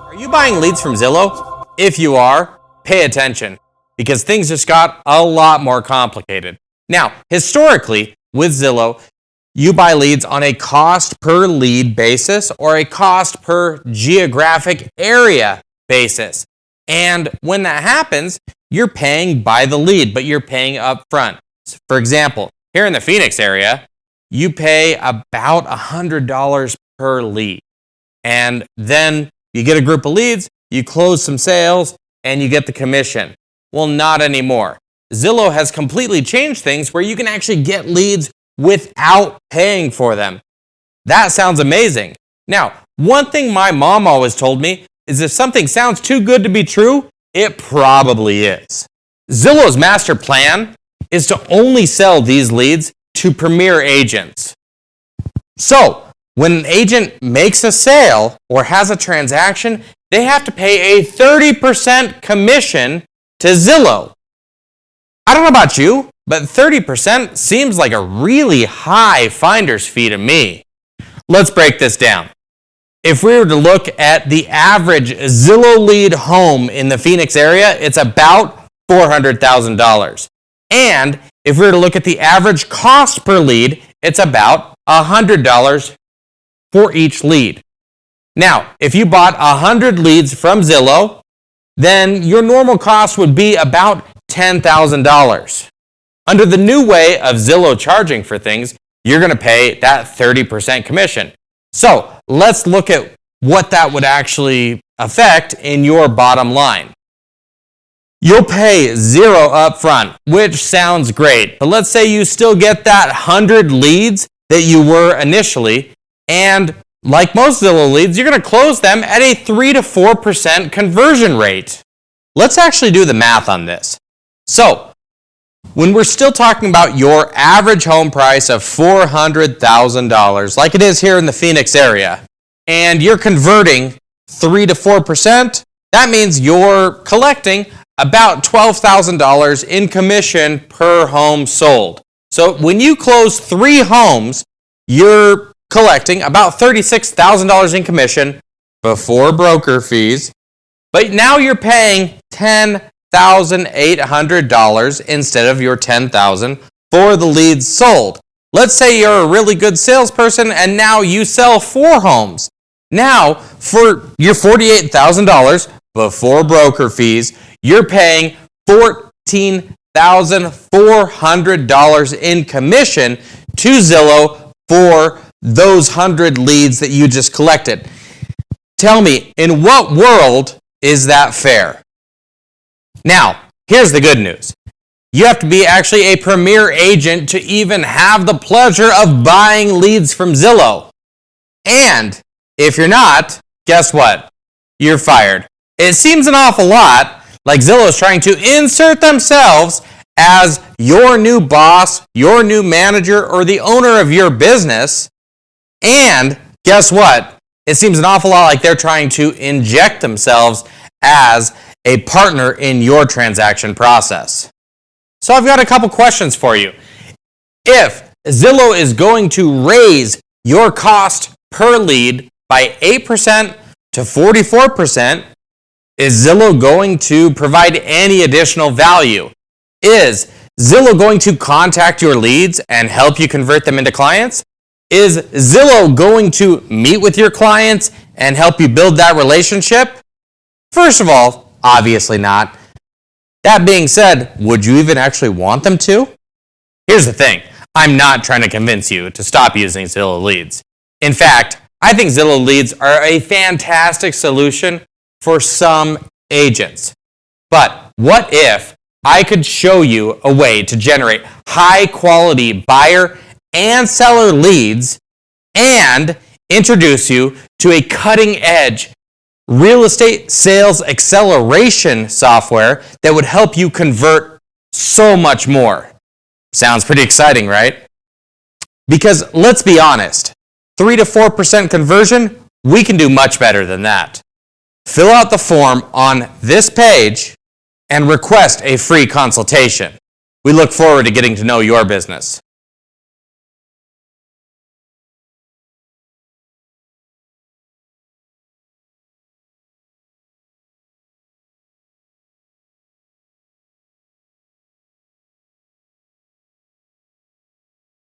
Are you buying leads from Zillow? If you are, pay attention, because things just got a lot more complicated. Now, historically, with Zillow, you buy leads on a cost per lead basis or a cost per geographic area basis. And when that happens, you're paying by the lead, but you're paying up front. For example, here in the Phoenix area, you pay about $100 per lead. And then you get a group of leads, you close some sales, and you get the commission. Well, not anymore. Zillow has completely changed things where you can actually get leads without paying for them. That sounds amazing. Now, one thing my mom always told me is if something sounds too good to be true, it probably is. Zillow's master plan is to only sell these leads to premier agents. So, when an agent makes a sale or has a transaction, they have to pay a 30% commission to Zillow. I don't know about you, but 30% seems like a really high finder's fee to me. Let's break this down. If we were to look at the average Zillow lead home in the Phoenix area, it's about $400,000. And if we were to look at the average cost per lead, it's about $100 for each lead. Now, if you bought 100 leads from Zillow, then your normal cost would be about $10,000. Under the new way of Zillow charging for things, you're going to pay that 30% commission. So let's look at what that would actually affect in your bottom line. You'll pay $0 up front, which sounds great. But let's say you still get that 100 leads that you were initially, and like most Zillow leads, you're going to close them at a 3 to 4% conversion rate. Let's actually do the math on this. So, when we're still talking about your average home price of $400,000, like it is here in the Phoenix area, and you're converting 3 to 4%, that means you're collecting about $12,000 in commission per home sold. So when you close 3 homes, you're collecting about $36,000 in commission before broker fees, but now you're paying $10,800 instead of your $10,000 for the leads sold. Let's say you're a really good salesperson and now you sell 4 homes. Now, for your $48,000 before broker fees, you're paying $14,400 in commission to Zillow for those 100 leads that you just collected. Tell me, in what world is that fair? Now, here's the good news. You have to be actually a premier agent to even have the pleasure of buying leads from Zillow. And if you're not, guess what? You're fired. It seems an awful lot like Zillow is trying to insert themselves as your new boss, your new manager, or the owner of your business. And guess what? It seems an awful lot like they're trying to inject themselves as a partner in your transaction process. So I've got a couple questions for you. If Zillow is going to raise your cost per lead by 8% to 44%, is Zillow going to provide any additional value? Is Zillow going to contact your leads and help you convert them into clients? Is Zillow going to meet with your clients and help you build that relationship? First of all, obviously not. That being said, would you even actually want them to? Here's the thing. I'm not trying to convince you to stop using Zillow leads. In fact, I think Zillow leads are a fantastic solution for some agents. But what if I could show you a way to generate high quality buyer and seller leads and introduce you to a cutting edge real estate sales acceleration software that would help you convert so much more? Sounds pretty exciting, right? Because let's be honest, 3 to 4% conversion, we can do much better than that. Fill out the form on this page and request a free consultation. We look forward to getting to know your business.